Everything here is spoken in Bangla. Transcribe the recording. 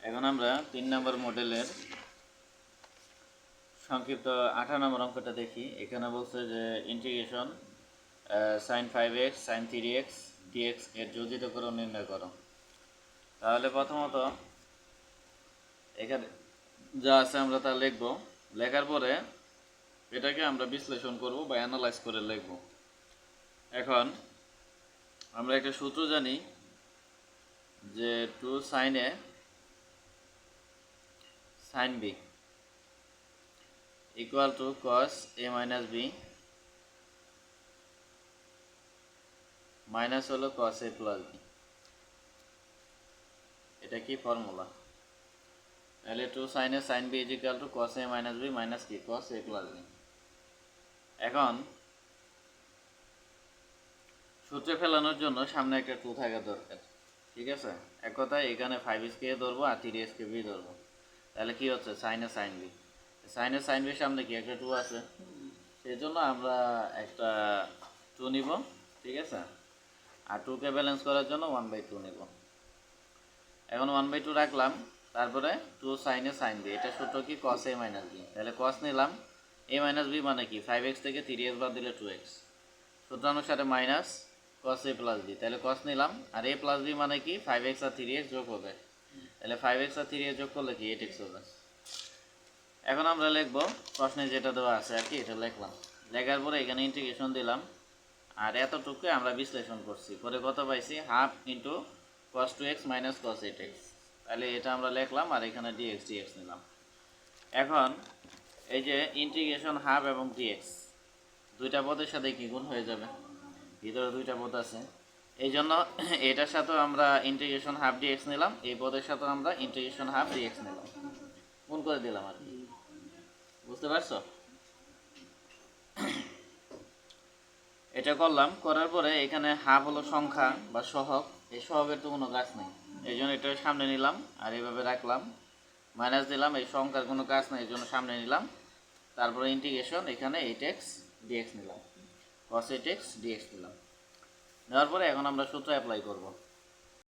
এখন আমরা 3 নম্বর মডেলের সংক্ষিপ্ত 18 নম্বর অঙ্কটা দেখি। এখানে বলছে যে integration sin 5x sin 3x dx এর যোজিতকরণ নির্ণয় করো। তাহলে প্রথমত এখানে যা আছে আমরা তা লিখব। লেখার পরে এটাকে আমরা বিশ্লেষণ করব বা অ্যানালাইজ করে লিখব। এখন আমরা একটা সূত্র জানি যে 2 sin a sin b equal to cos a minus b minus হলো cos a plus b। এটা কি ফর্মুলা? তাহলে 2 sin a sin b is equal to cos a minus b minus কি cos a plus b। এখন সূত্রে ফেলানোর জন্য সামনে একটা 2 থাকা দরকার, ঠিক আছে? এক কথায় এখানে 5x কে ধরবো আর 3x কে b ধরবো। তাহলে কি হচ্ছে sin a sin b, sin a sin b সামনে কি একটা 2 আছে, সেজন্য আমরা একটা 2 নিব, ঠিক আছে? আর 2 কে ব্যালেন্স করার জন্য 1/2 নিব। এখন 1/2 রাখলাম, তারপরে 2 sin a sin b, এটা সূত্র কি cos a minus b। তাহলে cos নিলাম, a minus b মানে কি 5x থেকে 3x বাদ দিলে 2x, সূত্র অনুসারে minus cos a plus b। তাহলে cos নিলাম, আর a plus b মানে কি 5x আর 3x যোগ হবে, তাহলে 5x আর 3x যোগ করলে কি 8x হবে। এখন আমরা লিখব প্রশ্নে যেটা দেওয়া আছে আর কি, এটা লিখলাম। লেখার পরে এখানে ইন্টিগ্রেশন দিলাম, আর এতটুকু আমরা বিশ্লেষণ করছি, পরে কত পাইছি half into cos 2x minus cos 8x। তাহলে এটা আমরা লিখলাম, আর এখানে dx নিলাম। এখন এই যে ইন্টিগ্রেশন হাফ এবং dx দুইটা পদের সাথে কি গুণ হয়ে যাবে, ভিতরে দুইটা পদ আছে, এই জন্য এটার সাথেও আমরা ইন্টিগ্রেশন হাফ dx নিলাম, এই পদের সাথেও আমরা ইন্টিগ্রেশন হাফ dx নিলাম, গুণ করে দিলাম আর কি। বুঝতে পারছো? এটা করলাম, করার পরে এখানে হাফ হলো সংখ্যা বা সহগ, এই সহগের তো কোনো কাজ নেই, এই জন্য এটা সামনে নিলাম আর এইভাবে রাখলাম, মাইনাস দিলাম, এই সংখ্যার কোনো কাজ নেই এই জন্য সামনে নিলাম, তারপরে ইন্টিগ্রেশন এখানে 8x dx নিলাম, cos 8x dx নিলাম। নেওয়ার পরে এখন আমরা সূত্র অ্যাপ্লাই করব।